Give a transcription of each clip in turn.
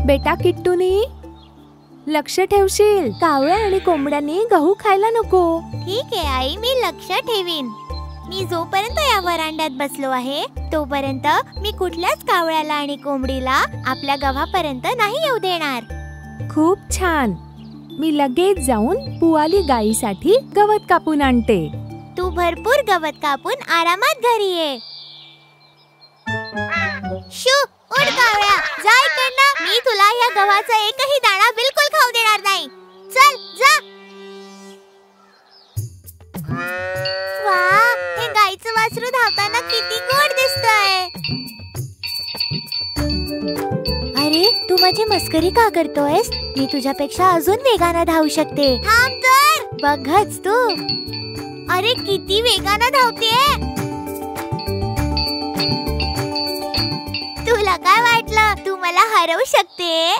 बेटा किट्टूनी, लक्ष ठेवशील. कावळ्या आणि कोंबड्यांनी गहू खायला नको. ठीक आहे आई, मी लक्ष ठेवीन. मी जोपर्यंत या वरांड्यात बसलो आहे तोपर्यंत मी कुठल्याच कावळ्याला आणि कोंबडीला आपल्या गव्हापर्यंत नाही येऊ देणार. खूप छान. मी लगेच जाऊन पुआली गाईसाठी गवत कापून आणते. तू भरपूर गवत कापून आरामात घरी ये. शू, उठ कावळ्या, जा इकडनं. मी तुला या गव्हाचा एकही दाणा बिलकुल खाऊ देणार नाही. चल जा. वाह, हे गाईचं वासरू धावताना किती गोड दिसतंय. अरे, तू माझी मस्करी का करतोयस? मी तुझ्यापेक्षा अजून वेगानं धावू शकते. थांब तर, बघच तू. अरे, किती वेगानं धावतेय. तुला काय वाटलं तू मला हरवू शकते?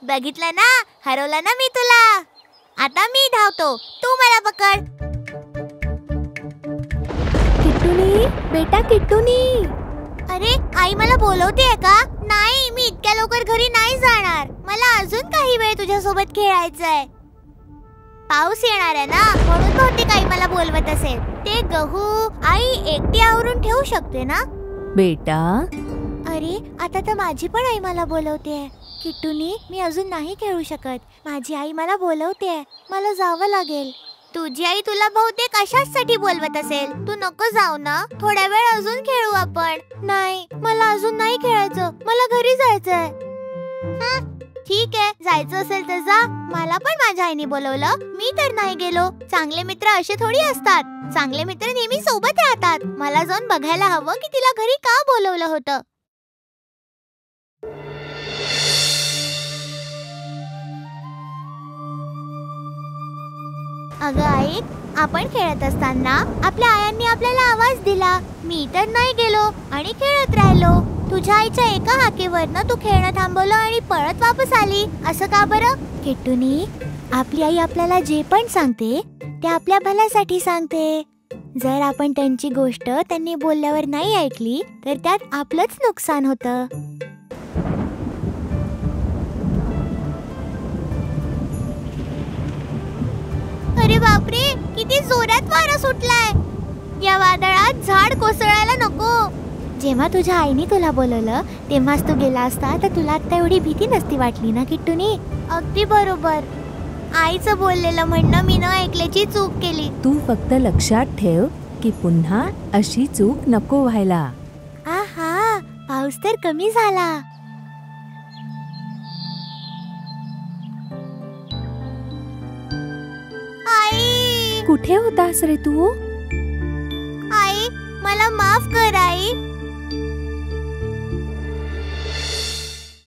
बघितलं ना, हरवलं ना मी तुला. आता मी धावतो, तू मला पकड. किट्टूनी, बेटा किट्टूनी. अरे, आई मला बोलवतेय का? नाही, मी इतक्या लवकर घरी नाही जाणार. मला अजून काही वेळ तुझ्यासोबत खेळायचंय. पाऊस येणार आहे ना, म्हणून बहुतेक आई मला बोलवत असेल. ते गहू आई एकटी आवरून ठेवू शकते ना? बेटा, अरे, आता तर माझी पण आई मला बोलवतेय. किट्टूनी, मी अजून नाही खेळू शकत. माझी आई मला बोलवतेय, मला जावं लागेल. तुझी आई तुला बहुतेक अशाचसाठी बोलवत असेल. तू नको जाऊ ना, थोड्या वेळ अजून खेळू आपण. नाही, मला अजून नाही खेळायचं, मला घरी जायचंय. ठीक आहे, जायचं असेल तर जा. मला पण माझ्या आईने बोलवलं, मी तर नाही गेलो. चांगले मित्र असे थोडी असतात. चांगले मित्र नेहमी सोबत राहतात. मला जाऊन बघायला हवं की तिला घरी का बोलवलं होतं. अगं आई, आपण खेळत असताना आपल्या आयांनी आपल्याला आवाज दिला. मी तर नाही गेलो आणि खेळत राहिलो. तुझ्या आईच्या एका हाकेवरनं तू खेळणं थांबवलं आणि पळत वापस आली. असं का बरं? किट्टूनी, आपली आई आपल्याला जे पण सांगते ते आपल्या भल्यासाठी सांगते. जर आपण त्यांची गोष्ट त्यांनी बोलल्यावर नाही ऐकली तर त्यात आपलंच नुकसान होतं. अरे बापरे, किती जोरात वारा सुटलाय. या वादळात झाड कोसळायला नको. जेव्हा तुझ्या आईने तुला बोलवलं तेव्हाच तू गेला असता तर तुला आता एवढी भीती नसती वाटली ना किट्टूनी? अगदी बरोबर. आईचं बोललेलं म्हणणं मी न ऐकल्याची चूक केली. तू फक्त लक्षात ठेव की पुन्हा अशी चूक नको व्हायला. आहा, पाऊस तर कमी झाला. कुठे होतास रे तू? आई, मला माफ कर आई.